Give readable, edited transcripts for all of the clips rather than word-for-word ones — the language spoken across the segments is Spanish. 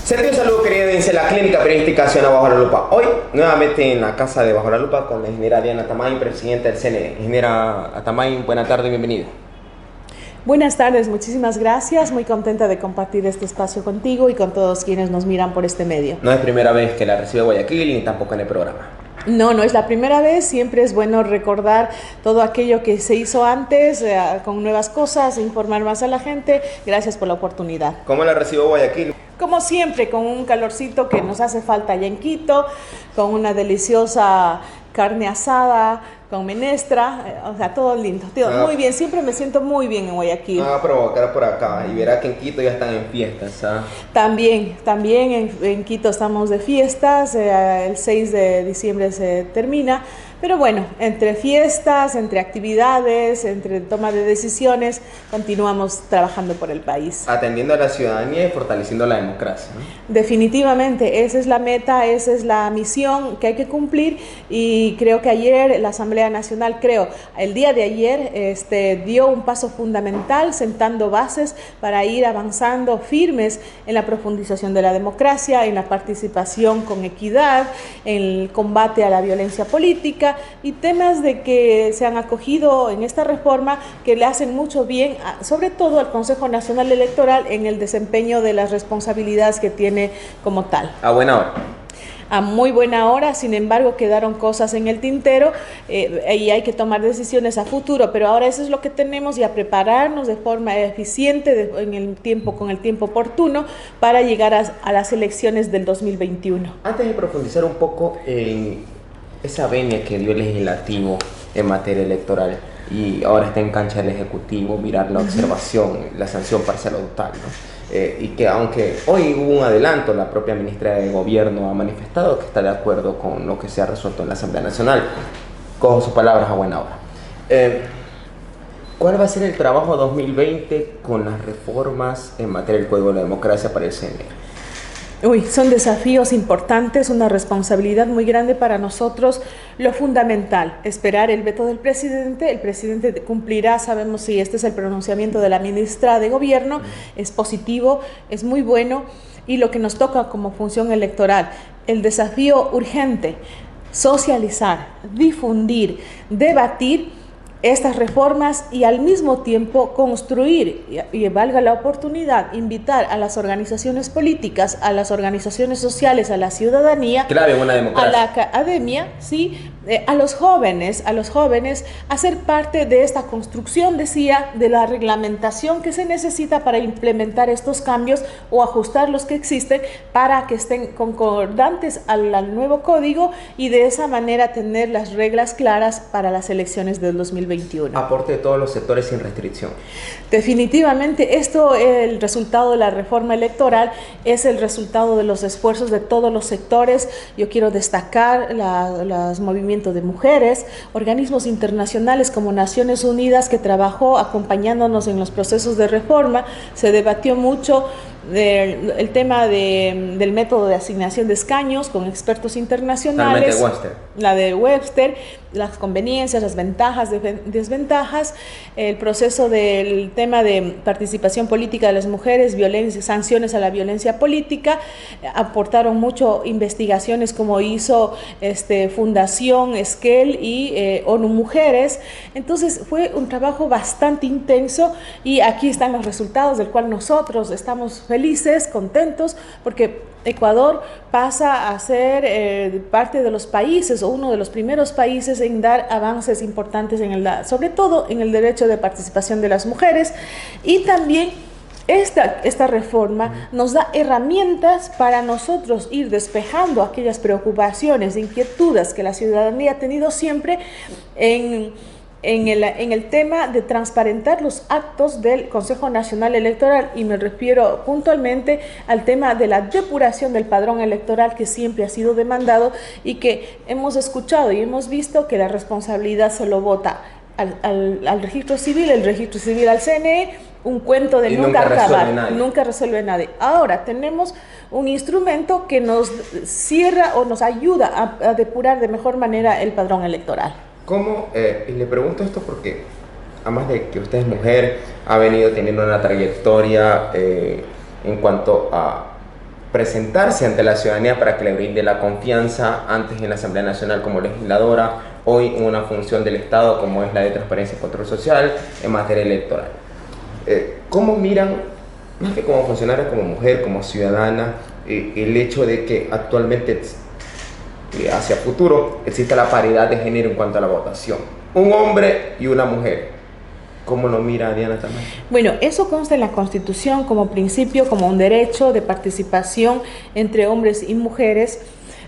Sentido saludo, querida audiencia de la Clínica Periodística Ciudadana Bajo la Lupa. Hoy, nuevamente en la casa de Bajo la Lupa con la ingeniera Diana Atamay, presidenta del CNE. Ingeniera Atamay, buena tarde y bienvenida. Buenas tardes, muchísimas gracias. Muy contenta de compartir este espacio contigo y con todos quienes nos miran por este medio. No es primera vez que la recibe Guayaquil ni tampoco en el programa. No es la primera vez, siempre es bueno recordar todo aquello que se hizo antes, con nuevas cosas, informar más a la gente. Gracias por la oportunidad. ¿Cómo la recibió Guayaquil? Como siempre, con un calorcito que nos hace falta allá en Quito, con una deliciosa carne asada, con menestra, o sea, todo lindo, muy bien, siempre me siento muy bien en Guayaquil. Va a provocar por acá y verá que en Quito ya están en fiestas. También en Quito estamos de fiestas, el 6 de diciembre se termina, pero bueno, entre fiestas, entre actividades, entre toma de decisiones, continuamos trabajando por el país. Atendiendo a la ciudadanía y fortaleciendo la democracia, ¿no? Definitivamente, esa es la meta, esa es la misión que hay que cumplir y creo que ayer la Asamblea Nacional, el día de ayer, dio un paso fundamental sentando bases para ir avanzando firmes en la profundización de la democracia, en la participación con equidad, en el combate a la violencia política y temas de que se han acogido en esta reforma que le hacen mucho bien, sobre todo al Consejo Nacional Electoral en el desempeño de las responsabilidades que tiene como tal. A buena hora. A muy buena hora, sin embargo quedaron cosas en el tintero y hay que tomar decisiones a futuro, pero ahora eso es lo que tenemos y a prepararnos de forma eficiente con el tiempo oportuno para llegar a las elecciones del 2021. Antes de profundizar un poco en esa venia que dio el legislativo en materia electoral y ahora está en cancha el ejecutivo, mirar la observación, la sanción parcial o total, ¿no? Y que aunque hoy hubo un adelanto, la propia ministra de Gobierno ha manifestado que está de acuerdo con lo que se ha resuelto en la Asamblea Nacional. Cojo sus palabras a buena hora. ¿Cuál va a ser el trabajo 2020 con las reformas en materia del Código de la Democracia para el CNE? Son desafíos importantes, una responsabilidad muy grande para nosotros. Lo fundamental, esperar el veto del presidente. El presidente cumplirá, sabemos si este es el pronunciamiento de la ministra de Gobierno, es positivo, es muy bueno. Y lo que nos toca como función electoral, el desafío urgente, socializar, difundir, debatir estas reformas y al mismo tiempo construir, y valga la oportunidad, invitar a las organizaciones políticas, a las organizaciones sociales, a la ciudadanía, clave en una democracia, a la academia, ¿sí? A los jóvenes a ser parte de esta construcción, decía, de la reglamentación que se necesita para implementar estos cambios o ajustar los que existen para que estén concordantes al nuevo código y de esa manera tener las reglas claras para las elecciones del 2021. Aporte de todos los sectores sin restricción. Definitivamente, el resultado de la reforma electoral es el resultado de los esfuerzos de todos los sectores. Yo quiero destacar los movimientos de mujeres, organismos internacionales como Naciones Unidas que trabajó acompañándonos en los procesos de reforma. Se debatió mucho el tema del método de asignación de escaños con expertos internacionales, la de Webster, las conveniencias, las ventajas, desventajas, el proceso del tema de participación política de las mujeres, sanciones a la violencia política. Aportaron mucho investigaciones como hizo Fundación Esquel y ONU Mujeres. Entonces fue un trabajo bastante intenso y aquí están los resultados del cual nosotros estamos felices, contentos, porque Ecuador pasa a ser parte de los países o uno de los primeros países en dar avances importantes sobre todo en el derecho de participación de las mujeres. Y también esta reforma nos da herramientas para nosotros ir despejando aquellas preocupaciones, inquietudes que la ciudadanía ha tenido siempre en el tema de transparentar los actos del Consejo Nacional Electoral, y me refiero puntualmente al tema de la depuración del padrón electoral que siempre ha sido demandado y que hemos escuchado y hemos visto que la responsabilidad se lo bota al registro civil, el registro civil al CNE, un cuento de nunca acabar, nunca resuelve nadie. Ahora tenemos un instrumento que nos cierra o nos ayuda a depurar de mejor manera el padrón electoral. ¿Cómo? Y le pregunto esto porque, además de que usted es mujer, ha venido teniendo una trayectoria en cuanto a presentarse ante la ciudadanía para que le brinde la confianza, antes en la Asamblea Nacional como legisladora, hoy en una función del Estado como es la de Transparencia y Control Social en materia electoral. ¿Cómo miran, más que como funcionaria, como mujer, como ciudadana, el hecho de que actualmente hacia futuro exista la paridad de género en cuanto a la votación? Un hombre y una mujer. ¿Cómo lo mira Diana también? Bueno, eso consta en la Constitución como principio, como un derecho de participación entre hombres y mujeres.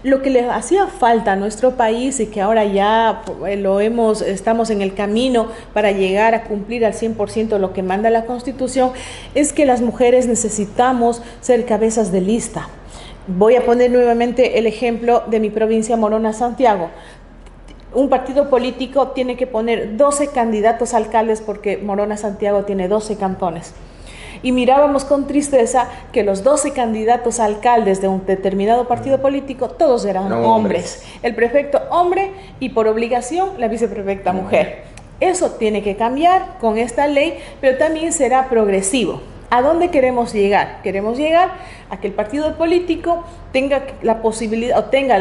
Lo que le hacía falta a nuestro país y que ahora ya estamos en el camino para llegar a cumplir al 100% lo que manda la Constitución, es que las mujeres necesitamos ser cabezas de lista. Voy a poner nuevamente el ejemplo de mi provincia, Morona, Santiago. Un partido político tiene que poner 12 candidatos a alcaldes porque Morona, Santiago tiene 12 cantones. Y mirábamos con tristeza que los 12 candidatos a alcaldes de un determinado partido político, todos eran hombres. El prefecto hombre y por obligación la viceprefecta mujer. Eso tiene que cambiar con esta ley, pero también será progresivo. ¿A dónde queremos llegar? Queremos llegar a que el partido político tenga la posibilidad, o tenga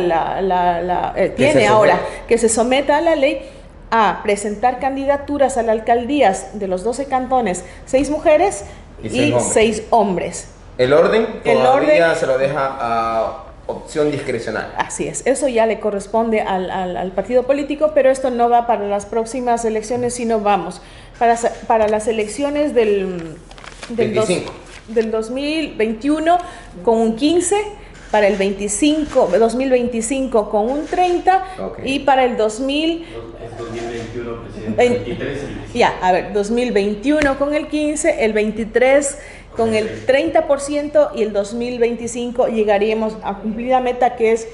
tiene ahora que se someta a la ley a presentar candidaturas a las alcaldías de los 12 cantones, 6 mujeres y 6 hombres. El orden todavía se lo deja a opción discrecional. Así es, eso ya le corresponde al partido político, pero esto no va para las próximas elecciones, sino vamos para las elecciones del 2021 con un 15, para el 2025 con un 30, okay. Y para el 2021, presidente, 2021 con el 15, el 23 con el 30% y el 2025 llegaríamos a cumplir la meta que es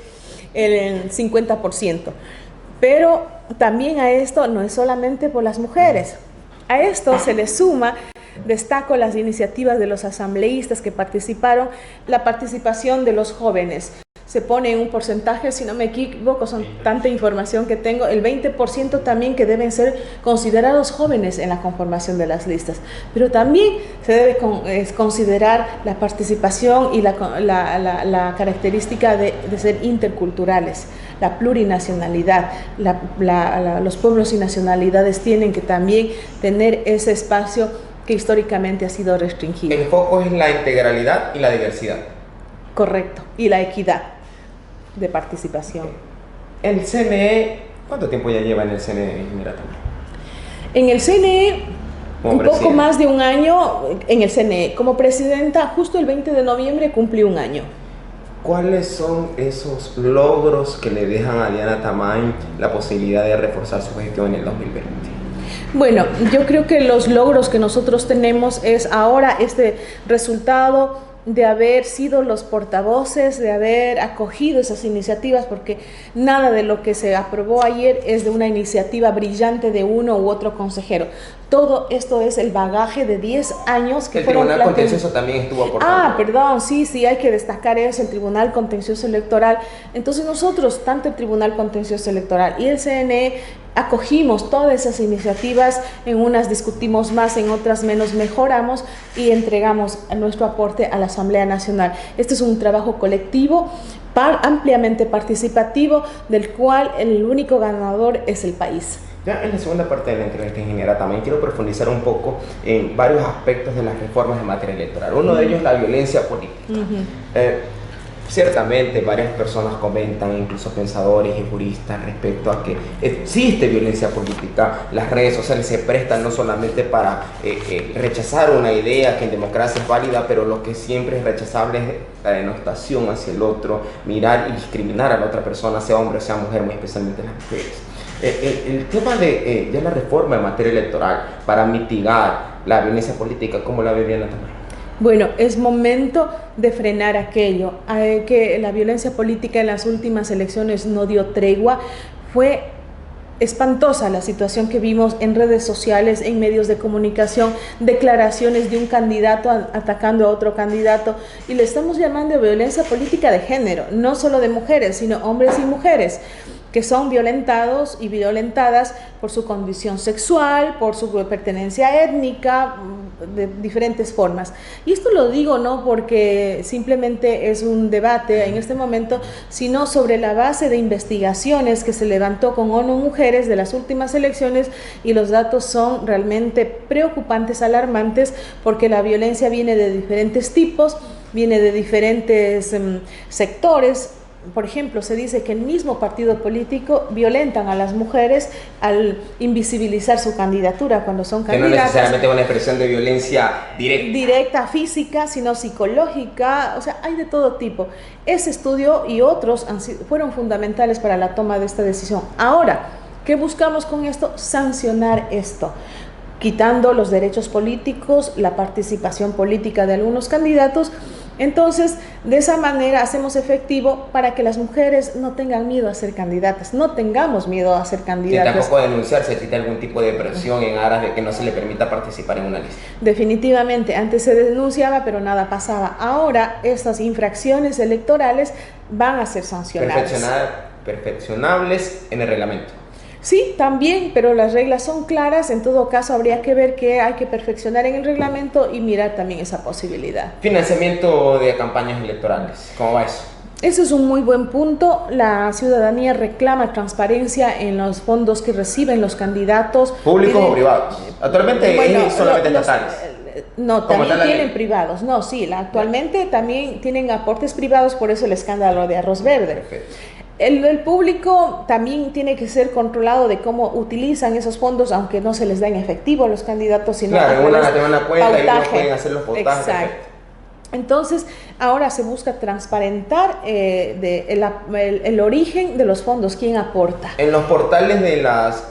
el 50%. Pero también a esto no es solamente por las mujeres, a esto se le suma. Destaco las iniciativas de los asambleístas que participaron, la participación de los jóvenes. Se pone en un porcentaje, si no me equivoco, son tanta información que tengo, el 20% también que deben ser considerados jóvenes en la conformación de las listas. Pero también se debe considerar la participación y la característica de ser interculturales, la plurinacionalidad. Los pueblos y nacionalidades tienen que también tener ese espacio que históricamente ha sido restringido. El foco es la integralidad y la diversidad. Correcto, y la equidad de participación. El CNE, ¿cuánto tiempo ya lleva en el CNE, Mira? En el CNE, un poco más de un año en el CNE. Como presidenta, justo el 20 de noviembre cumplí un año. ¿Cuáles son esos logros que le dejan a Diana Tamay la posibilidad de reforzar su gestión en el 2020? Bueno, yo creo que los logros que nosotros tenemos es ahora este resultado de haber sido los portavoces, de haber acogido esas iniciativas, porque nada de lo que se aprobó ayer es de una iniciativa brillante de uno u otro consejero. Todo esto es el bagaje de 10 años que fueron... El Tribunal Contencioso también estuvo aportando. Perdón, sí, hay que destacar eso, el Tribunal Contencioso Electoral. Entonces nosotros, tanto el Tribunal Contencioso Electoral y el CNE, acogimos todas esas iniciativas, en unas discutimos más, en otras menos, mejoramos y entregamos nuestro aporte a la Asamblea Nacional. Este es un trabajo colectivo, ampliamente participativo, del cual el único ganador es el país. Ya en la segunda parte de la entrevista, ingeniera, también quiero profundizar un poco en varios aspectos de las reformas en materia electoral. Uno de ellos, la violencia política. Ciertamente varias personas comentan, incluso pensadores y juristas, respecto a que existe violencia política. Las redes sociales se prestan no solamente para rechazar una idea que en democracia es válida, pero lo que siempre es rechazable es la denostación hacia el otro, mirar y discriminar a la otra persona, sea hombre o sea mujer, muy especialmente las mujeres. El tema de ya la reforma en materia electoral para mitigar la violencia política, ¿cómo la ve Diana Tamay? Bueno, es momento de frenar aquello, que la violencia política en las últimas elecciones no dio tregua. Fue espantosa la situación que vimos en redes sociales, en medios de comunicación, declaraciones de un candidato atacando a otro candidato, y le estamos llamando violencia política de género, no solo de mujeres, sino hombres y mujeres. que son violentados y violentadas por su condición sexual, por su pertenencia étnica, de diferentes formas. Y esto lo digo no porque simplemente es un debate en este momento, sino sobre la base de investigaciones que se levantó con ONU Mujeres de las últimas elecciones, y los datos son realmente preocupantes, alarmantes, porque la violencia viene de diferentes tipos, viene de diferentes sectores. Por ejemplo, se dice que el mismo partido político violentan a las mujeres al invisibilizar su candidatura cuando son candidatas. Que no necesariamente es una expresión de violencia directa física, sino psicológica, o sea, hay de todo tipo. Ese estudio y otros fueron fundamentales para la toma de esta decisión. Ahora, ¿qué buscamos con esto? Sancionar esto, quitando los derechos políticos, la participación política de algunos candidatos. Entonces, de esa manera hacemos efectivo para que las mujeres no tengan miedo a ser candidatas, no tengamos miedo a ser candidatas. Que tampoco denunciarse, existe algún tipo de presión en aras de que no se le permita participar en una lista. Definitivamente, antes se denunciaba, pero nada pasaba. Ahora, estas infracciones electorales van a ser sancionadas. Perfeccionables en el reglamento. Sí, también, pero las reglas son claras. En todo caso, habría que ver qué hay que perfeccionar en el reglamento y mirar también esa posibilidad. Financiamiento de campañas electorales, ¿cómo va eso? Ese es un muy buen punto. La ciudadanía reclama transparencia en los fondos que reciben los candidatos. ¿Públicos o privados? Actualmente es solamente estatales. No, también tienen privados. No, sí, actualmente también tienen aportes privados, por eso el escándalo de Arroz Verde. Perfecto. El público también tiene que ser controlado de cómo utilizan esos fondos, aunque no se les da en efectivo a los candidatos, sino claro, una cuenta y no pueden hacer los votajes. Exacto. Entonces, ahora se busca transparentar el origen de los fondos, quién aporta. En los portales de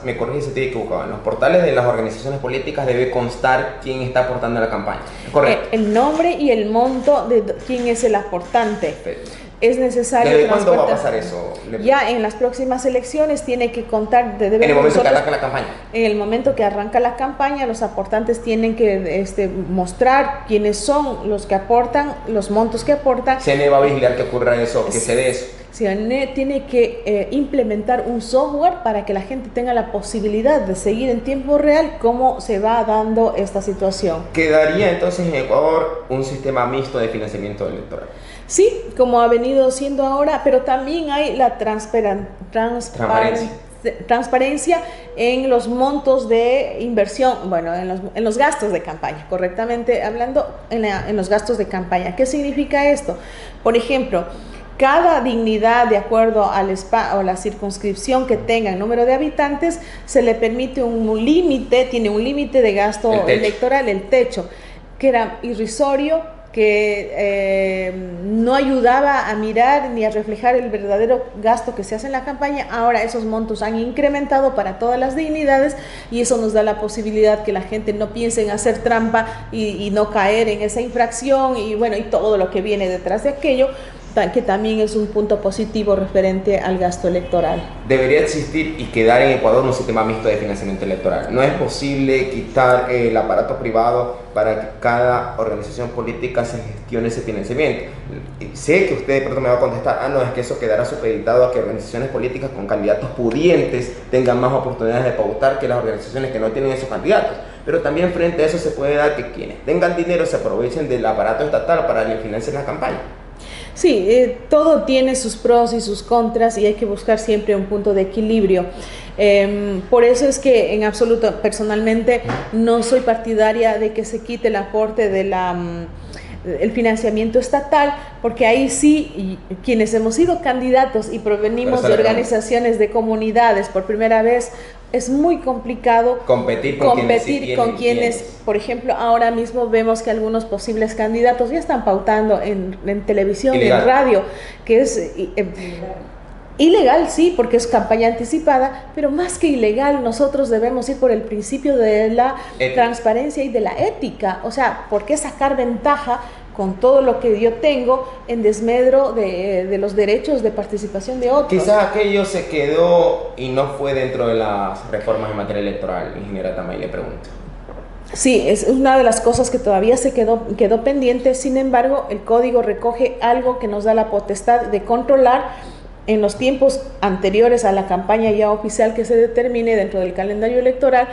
me corrige si estoy equivocado, en los portales de las organizaciones políticas debe constar quién está aportando a la campaña. ¿Correcto? El nombre y el monto de quién es el aportante. Perfecto. Es necesario. ¿Desde cuándo va a pasar eso? Ya en las próximas elecciones tiene que contar. En el momento que arranca la campaña. En el momento que arranca la campaña, los aportantes tienen que mostrar quiénes son los que aportan, los montos que aportan. CNE va a vigilar que ocurra eso, que se dé eso. CNE tiene que implementar un software para que la gente tenga la posibilidad de seguir en tiempo real cómo se va dando esta situación. ¿Quedaría entonces en Ecuador un sistema mixto de financiamiento electoral? Sí, como ha venido siendo ahora, pero también hay la transparencia en los montos de inversión, bueno, en los gastos de campaña, correctamente hablando, en los gastos de campaña. ¿Qué significa esto? Por ejemplo, cada dignidad, de acuerdo al o la circunscripción que tenga el número de habitantes, se le permite un límite, tiene un límite de gasto electoral, el techo, que era irrisorio, que no ayudaba a mirar ni a reflejar el verdadero gasto que se hace en la campaña. Ahora esos montos han incrementado para todas las dignidades, y eso nos da la posibilidad que la gente no piense en hacer trampa y no caer en esa infracción, y bueno, y todo lo que viene detrás de aquello, que también es un punto positivo referente al gasto electoral. Debería existir y quedar en Ecuador un sistema mixto de financiamiento electoral. No es posible quitar el aparato privado para que cada organización política se gestione ese financiamiento. Sé que usted de pronto me va a contestar, no, es que eso quedará supeditado a que organizaciones políticas con candidatos pudientes tengan más oportunidades de pautar que las organizaciones que no tienen esos candidatos. Pero también frente a eso se puede dar que quienes tengan dinero se aprovechen del aparato estatal para financiar la campaña. Sí, todo tiene sus pros y sus contras, y hay que buscar siempre un punto de equilibrio. Por eso es que en absoluto, personalmente, no soy partidaria de que se quite el aporte de el financiamiento estatal, porque ahí sí, quienes hemos sido candidatos y provenimos de organizaciones de comunidades por primera vez, es muy complicado competir con quienes, por ejemplo, ahora mismo vemos que algunos posibles candidatos ya están pautando en televisión, en radio, que es ilegal, sí, porque es campaña anticipada, pero más que ilegal, nosotros debemos ir por el principio de la transparencia y de la ética. O sea, ¿por qué sacar ventaja con todo lo que yo tengo en desmedro de los derechos de participación de otros? Quizás aquello se quedó y no fue dentro de las reformas en materia electoral, ingeniera Tamay, le pregunto. Sí, es una de las cosas que todavía quedó pendiente. Sin embargo, el código recoge algo que nos da la potestad de controlar en los tiempos anteriores a la campaña ya oficial que se determine dentro del calendario electoral,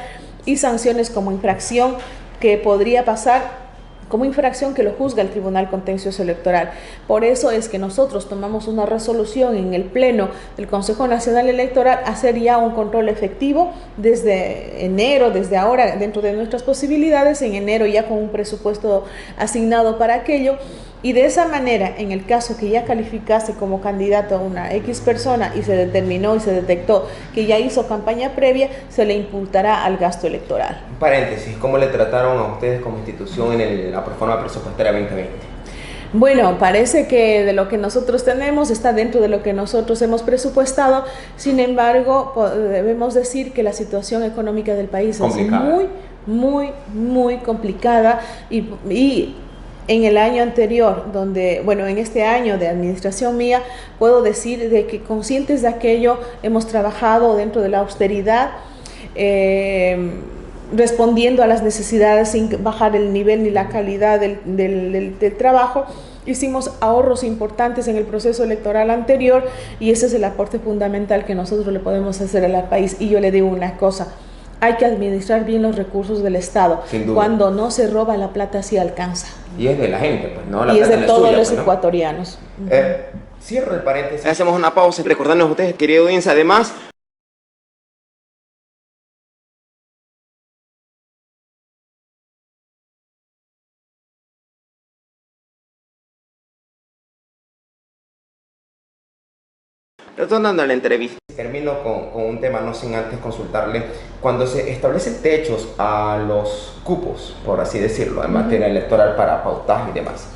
y sanciones como infracción que podría pasar como infracción que lo juzga el Tribunal Contencioso Electoral. Por eso es que nosotros tomamos una resolución en el Pleno del Consejo Nacional Electoral, hacer ya un control efectivo desde enero, desde ahora, dentro de nuestras posibilidades, en enero ya con un presupuesto asignado para aquello. Y de esa manera, en el caso que ya calificase como candidato a una X persona y se determinó y se detectó que ya hizo campaña previa, se le imputará al gasto electoral. Paréntesis, ¿cómo le trataron a ustedes como institución en la reforma presupuestaria 2020? Bueno, parece que de lo que nosotros tenemos está dentro de lo que nosotros hemos presupuestado. Sin embargo, debemos decir que la situación económica del país complicada. Es muy complicada, y en el año anterior, en este año de administración mía, puedo decir de que conscientes de aquello hemos trabajado dentro de la austeridad, respondiendo a las necesidades sin bajar el nivel ni la calidad del trabajo. Hicimos ahorros importantes en el proceso electoral anterior, y ese es el aporte fundamental que nosotros le podemos hacer al país. Y yo le digo una cosa: hay que administrar bien los recursos del Estado. Sin duda. Cuando no se roba, la plata sí alcanza. Y es de la gente, pues, ¿no? La y es de todos suya, los pues, ¿no? ecuatorianos. Cierro el paréntesis. Hacemos una pausa y recordándoles a ustedes, querida audiencia, además, retornando a la entrevista, termino con un tema, no sin antes consultarle. Cuando se establecen techos a los cupos, por así decirlo, en materia electoral para pautaje y demás,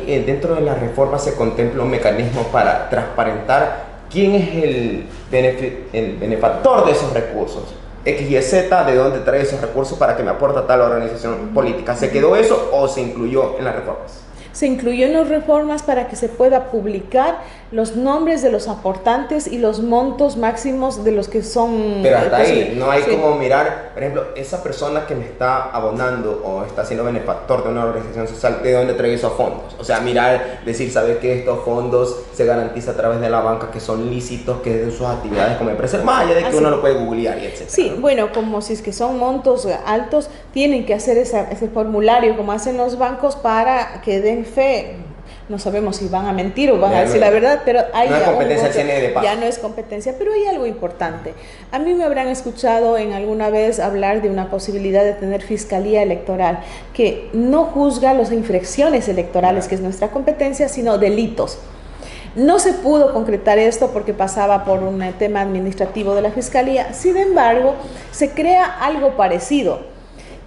dentro de la reforma se contempla un mecanismo para transparentar quién es el benefactor de esos recursos. X, Y, Z, de dónde trae esos recursos para que me aporta tal organización política. ¿Se quedó eso o se incluyó en las reformas? Se incluyó en las reformas para que se pueda publicar los nombres de los aportantes y los montos máximos de los que son... Pero hasta ahí, no hay como mirar, por ejemplo, esa persona que me está abonando o está siendo benefactor de una organización social, ¿de dónde trae esos fondos? O sea, mirar, decir, saber que estos fondos se garantiza a través de la banca, que son lícitos, que es de sus actividades como empresa, más allá de que uno lo puede googlear y etc. Sí, bueno, como si es que son montos altos, tienen que hacer ese formulario como hacen los bancos para que den fe. No sabemos si van a mentir o van a decir la verdad, pero hay no es competencia del CNE de paso. Ya no es competencia, pero hay algo importante. A mí me habrán escuchado en alguna vez hablar de una posibilidad de tener fiscalía electoral que no juzga las infracciones electorales, que es nuestra competencia, sino delitos. No se pudo concretar esto porque pasaba por un tema administrativo de la fiscalía. Sin embargo, se crea algo parecido,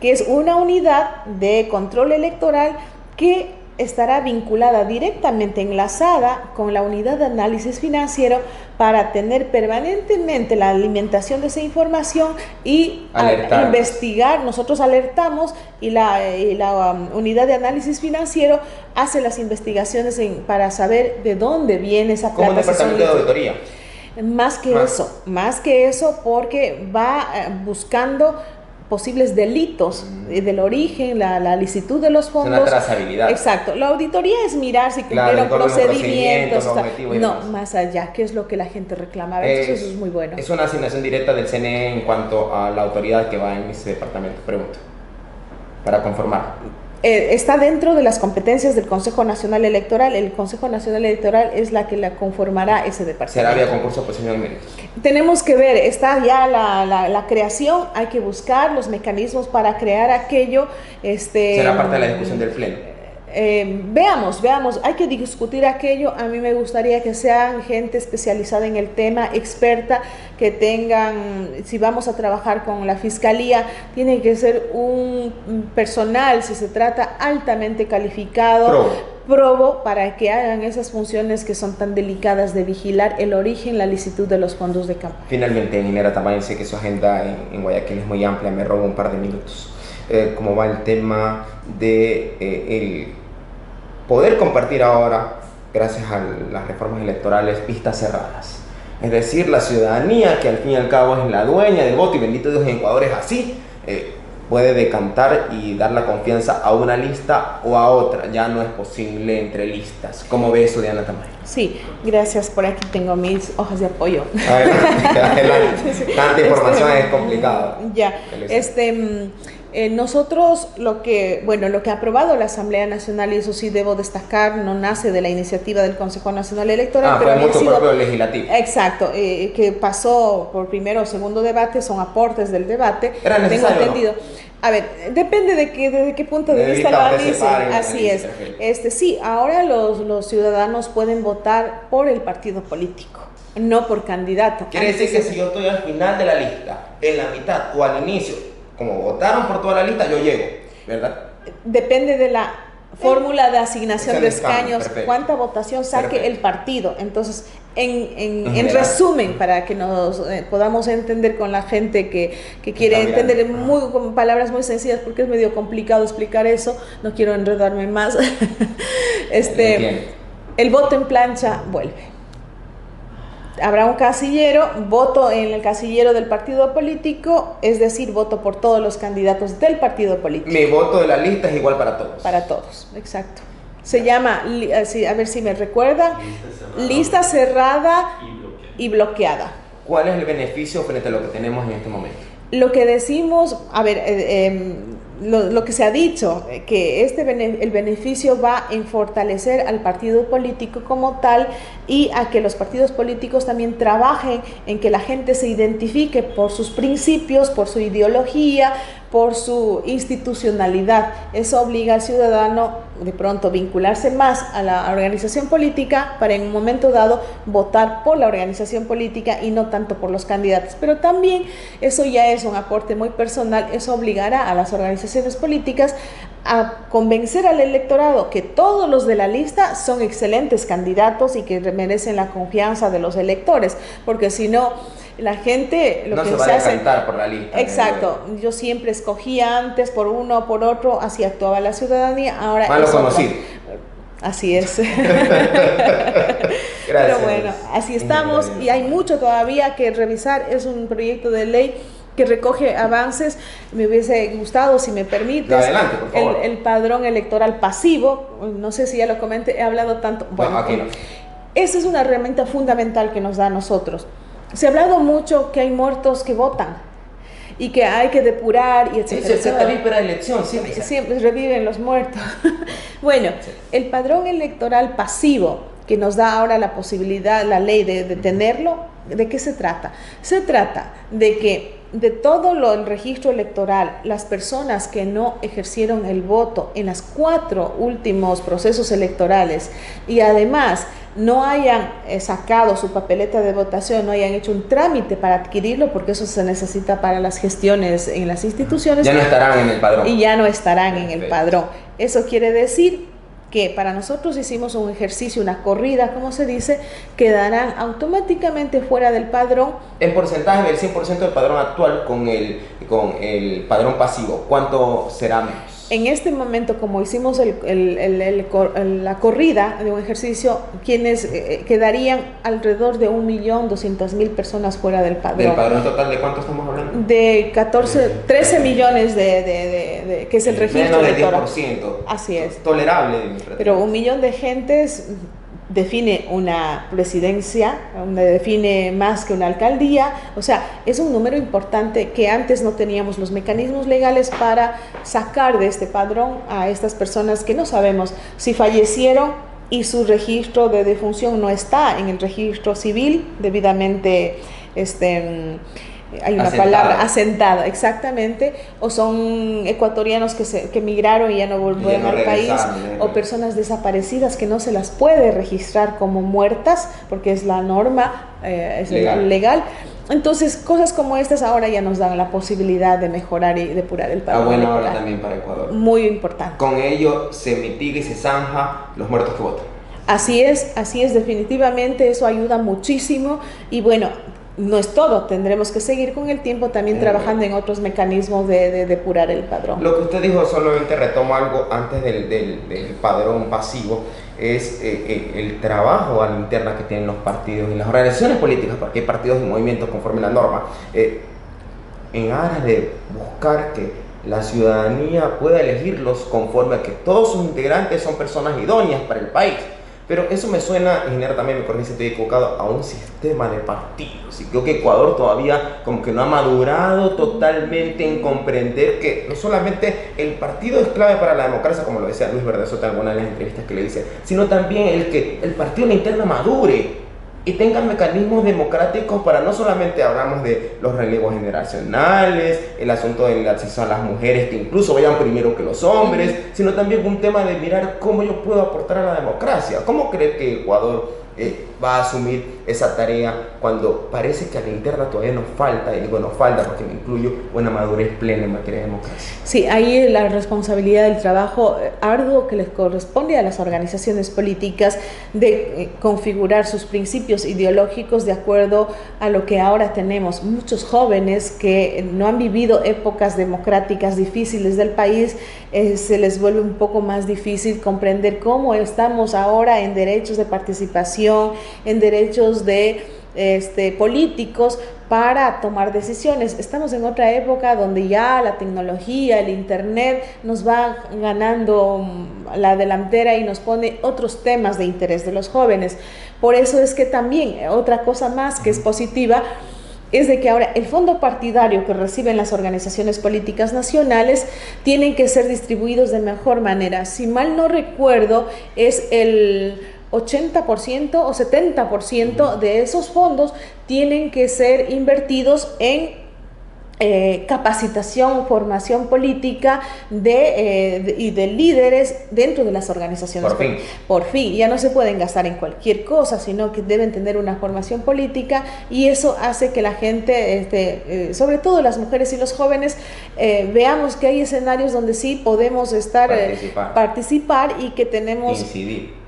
que es una unidad de control electoral que estará vinculada directamente, enlazada con la unidad de análisis financiero, para tener permanentemente la alimentación de esa información y investigar. Nosotros alertamos y la unidad de análisis financiero hace las investigaciones para saber de dónde viene esa plata. ¿Como un departamento de auditoría? Más que eso, porque va buscando posibles delitos del origen, la licitud de los fondos. Es una trazabilidad. Exacto. La auditoría es mirar si cumplieron procedimientos. No, más allá, que es lo que la gente reclamaba. Entonces eso es muy bueno. Es una asignación directa del CNE en cuanto a la autoridad que va en ese departamento. Pregunto. Para conformar. Está dentro de las competencias del Consejo Nacional Electoral. El Consejo Nacional Electoral es la que la conformará ese departamento. ¿Será vía concurso de posición de méritos? Tenemos que ver, está ya la creación, hay que buscar los mecanismos para crear aquello. ¿Será parte de la discusión del Pleno? Veamos, hay que discutir aquello. A mí me gustaría que sean gente especializada en el tema, experta, que tengan, si vamos a trabajar con la fiscalía, tiene que ser un personal, si se trata, altamente calificado, probo, para que hagan esas funciones que son tan delicadas de vigilar el origen, la licitud de los fondos de campaña. Finalmente, ingeniera Tamayo, sé que su agenda en Guayaquil es muy amplia, me robo un par de minutos. ¿Cómo va el tema de el poder compartir ahora, gracias a las reformas electorales, pistas cerradas? Es decir, la ciudadanía, que al fin y al cabo es la dueña del voto, y bendito Dios, en Ecuador es así, puede decantar y dar la confianza a una lista o a otra. Ya no es posible entre listas. ¿Cómo ve eso, Diana Tamayo? Sí, gracias. Por aquí tengo mis hojas de apoyo. Adelante, adelante. Tanta información es complicado. Ya, nosotros lo que ha aprobado la Asamblea Nacional, y eso sí debo destacar, no nace de la iniciativa del Consejo Nacional Electoral, pero fue mucho propio legislativo. Exacto, que pasó por primero o segundo debate, son aportes del debate. ¿Era necesario? Tengo entendido. ¿No? A ver, depende desde qué punto de vista lo analicen. Así es. Sí, ahora los ciudadanos pueden votar por el partido político, no por candidato. Quiere decir que si yo estoy al final de la lista, en la mitad o al inicio, como votaron por toda la lista, yo llego, ¿verdad? Depende de la fórmula de asignación de escaños, perfecto, cuánta votación saque el partido. Entonces, en resumen, para que nos podamos entender con la gente que quiere entender con palabras muy sencillas, porque es medio complicado explicar eso, no quiero enredarme más. El voto en plancha vuelve. Habrá un casillero, voto en el casillero del partido político, es decir, voto por todos los candidatos del partido político. Mi voto de la lista es igual para todos. Para todos, exacto. Se llama, a ver si me recuerdan, lista cerrada y bloqueada. ¿Cuál es el beneficio frente a lo que tenemos en este momento? Lo que decimos, a ver, lo que se ha dicho, que el beneficio va en fortalecer al partido político como tal y a que los partidos políticos también trabajen en que la gente se identifique por sus principios, por su ideología, por su institucionalidad. Eso obliga al ciudadano de pronto vincularse más a la organización política para en un momento dado votar por la organización política y no tanto por los candidatos. Pero también eso ya es un aporte muy personal, eso obligará a las organizaciones políticas a convencer al electorado que todos los de la lista son excelentes candidatos y que merecen la confianza de los electores, porque si no, la gente no se va a decantar por la lista. Exacto, yo siempre escogía antes por uno o por otro, así actuaba la ciudadanía, ahora malo conocido. Así es. Gracias. Pero bueno, así estamos y hay mucho todavía que revisar. Es un proyecto de ley que recoge avances. Me hubiese gustado, si me permites, adelante, por favor. El padrón electoral pasivo. No sé si ya lo comenté, he hablado tanto. Bueno, aquí no. Esa es una herramienta fundamental que nos da a nosotros. Se ha hablado mucho que hay muertos que votan y que hay que depurar y etcétera. Esa es la víspera de elección, siempre reviven los muertos. Bueno, el padrón electoral pasivo que nos da ahora la posibilidad, la ley de tenerlo, ¿de qué se trata? Se trata de que de todo el registro electoral, las personas que no ejercieron el voto en los 4 últimos procesos electorales y además no hayan sacado su papeleta de votación, no hayan hecho un trámite para adquirirlo, porque eso se necesita para las gestiones en las instituciones. Ya no estarán en el padrón. Y ya no estarán en el padrón. Eso quiere decir que para nosotros hicimos un ejercicio, una corrida, como se dice, quedarán automáticamente fuera del padrón. En porcentaje del 100% del padrón actual con el padrón pasivo, ¿cuánto será menos? En este momento, como hicimos la corrida de un ejercicio, quienes quedarían alrededor de 1.200.000 personas fuera del padrón. ¿Del padrón total de cuánto estamos hablando? De 13 millones que es el registro electoral. Menos del 10%. Así es. Tolerable. Pero 1 millón de gentes define una presidencia, define más que una alcaldía, o sea, es un número importante que antes no teníamos los mecanismos legales para sacar de este padrón a estas personas que no sabemos si fallecieron y su registro de defunción no está en el registro civil debidamente hay una palabra, asentada, exactamente, o son ecuatorianos que migraron y ya no volvieron al país, o personas desaparecidas que no se las puede registrar como muertas, porque es la norma, es legal. Entonces, cosas como estas ahora ya nos dan la posibilidad de mejorar y depurar el padrón. Bueno ahora también para Ecuador. Muy importante. Con ello se mitiga y se zanja los muertos que votan. Así es, definitivamente eso ayuda muchísimo y bueno, no es todo, tendremos que seguir con el tiempo también trabajando en otros mecanismos de depurar el padrón. Lo que usted dijo, solamente retomo algo antes del padrón pasivo, es el trabajo a la interna que tienen los partidos y las organizaciones políticas, porque hay partidos y movimientos conforme a la norma, en aras de buscar que la ciudadanía pueda elegirlos conforme a que todos sus integrantes son personas idóneas para el país. Pero eso me suena, ingeniero, también me corrige si estoy equivocado, a un sistema de partidos. Y creo que Ecuador todavía como que no ha madurado totalmente en comprender que no solamente el partido es clave para la democracia, como lo decía Luis Verdesota en alguna de las entrevistas que le hice, sino también el que el partido en la interna madure y tengan mecanismos democráticos para no solamente hablamos de los relevos generacionales, el asunto del acceso a las mujeres que incluso vayan primero que los hombres, sino también un tema de mirar cómo yo puedo aportar a la democracia. ¿Cómo cree que Ecuador va a asumir esa tarea cuando parece que a la interna todavía nos falta, y digo nos falta porque me incluyo, una madurez plena en materia de democracia? Sí, ahí la responsabilidad del trabajo arduo que les corresponde a las organizaciones políticas de configurar sus principios ideológicos de acuerdo a lo que ahora tenemos. Muchos jóvenes que no han vivido épocas democráticas difíciles del país, se les vuelve un poco más difícil comprender cómo estamos ahora en derechos de participación, en derechos de políticos para tomar decisiones. Estamos en otra época donde ya la tecnología, el internet nos va ganando la delantera y nos pone otros temas de interés de los jóvenes. Por eso es que también otra cosa más que es positiva es de que ahora el fondo partidario que reciben las organizaciones políticas nacionales tienen que ser distribuidos de mejor manera. Si mal no recuerdo, es el 80% o 70% de esos fondos tienen que ser invertidos en capacitación, formación política y de líderes dentro de las organizaciones. Por fin, ya no se pueden gastar en cualquier cosa, sino que deben tener una formación política, y eso hace que la gente, sobre todo las mujeres y los jóvenes, veamos que hay escenarios donde sí podemos participar y que tenemos incidir.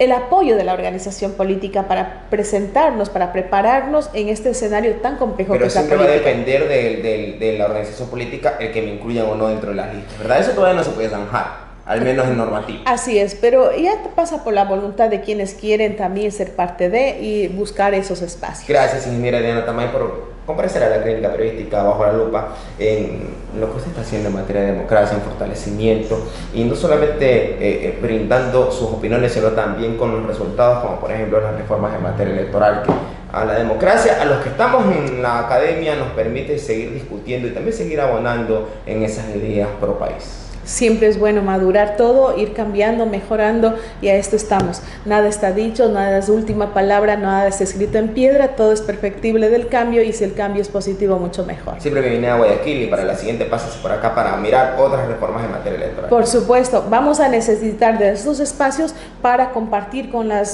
El apoyo de la organización política para presentarnos, para prepararnos en este escenario tan complejo. Pero siempre va a depender de la organización política el que me incluyan o no dentro de las listas, ¿verdad? Eso todavía no se puede zanjar, al menos en normativa. Así es, pero ya pasa por la voluntad de quienes quieren también ser parte de y buscar esos espacios. Gracias, ingeniera Diana Tamay, por comparecer a la clínica periodística Bajo la Lupa en lo que usted está haciendo en materia de democracia, en fortalecimiento, y no solamente brindando sus opiniones, sino también con los resultados, como por ejemplo las reformas en materia electoral, que a la democracia, a los que estamos en la academia, nos permite seguir discutiendo y también seguir abonando en esas ideas pro país. Siempre es bueno madurar todo, ir cambiando, mejorando, y a esto estamos. Nada está dicho, nada es última palabra, nada está escrito en piedra, todo es perfectible del cambio, y si el cambio es positivo, mucho mejor. Siempre me vine a Guayaquil y para la siguiente pases por acá para mirar otras reformas en materia electoral. Por supuesto, vamos a necesitar de estos espacios para compartir con la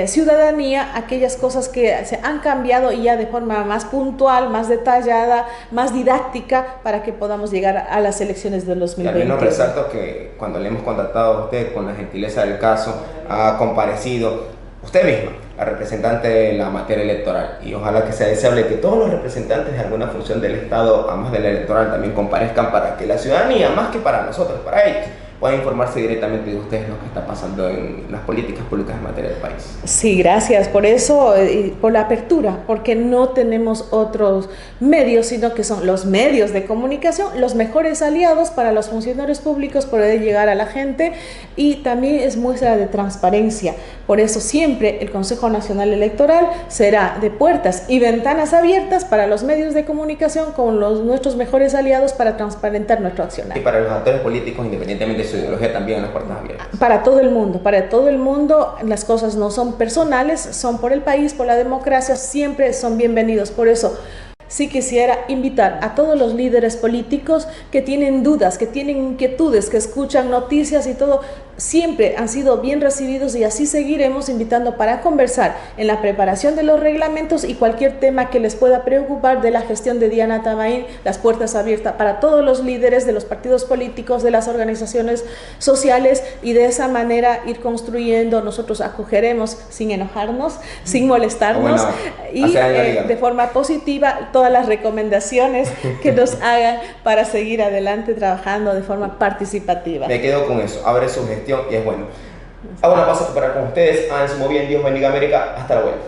ciudadanía aquellas cosas que se han cambiado, y ya de forma más puntual, más detallada, más didáctica, para que podamos llegar a las elecciones de 2020. Resalto que cuando le hemos contactado a usted, con la gentileza del caso, ha comparecido usted misma, la representante de la materia electoral, y ojalá que sea deseable que todos los representantes de alguna función del Estado, además de la electoral, también comparezcan para que la ciudadanía, más que para nosotros, para ellos, pueda informarse directamente de ustedes lo que está pasando en las políticas públicas en materia del país. Sí, gracias por eso y por la apertura, porque no tenemos otros medios, sino que son los medios de comunicación los mejores aliados para los funcionarios públicos poder llegar a la gente, y también es muestra de transparencia. Por eso siempre el Consejo Nacional Electoral será de puertas y ventanas abiertas para los medios de comunicación con nuestros mejores aliados para transparentar nuestro accionar. Y para los actores políticos, independientemente de su ideología, también en las puertas abiertas. Para todo el mundo, las cosas no son personales, son por el país, por la democracia, siempre son bienvenidos. Por eso sí quisiera invitar a todos los líderes políticos que tienen dudas, que tienen inquietudes, que escuchan noticias y todo, siempre han sido bien recibidos, y así seguiremos invitando para conversar en la preparación de los reglamentos y cualquier tema que les pueda preocupar de la gestión de Diana Tamay. Las puertas abiertas para todos los líderes de los partidos políticos, de las organizaciones sociales, y de esa manera ir construyendo. Nosotros acogeremos sin enojarnos, sin molestarnos, y de forma positiva todas las recomendaciones que nos hagan para seguir adelante trabajando de forma participativa. Me quedo con eso, abre su gestión y es bueno. Hago una pausa para con ustedes. Háganse muy bien, Dios bendiga América. Hasta la vuelta.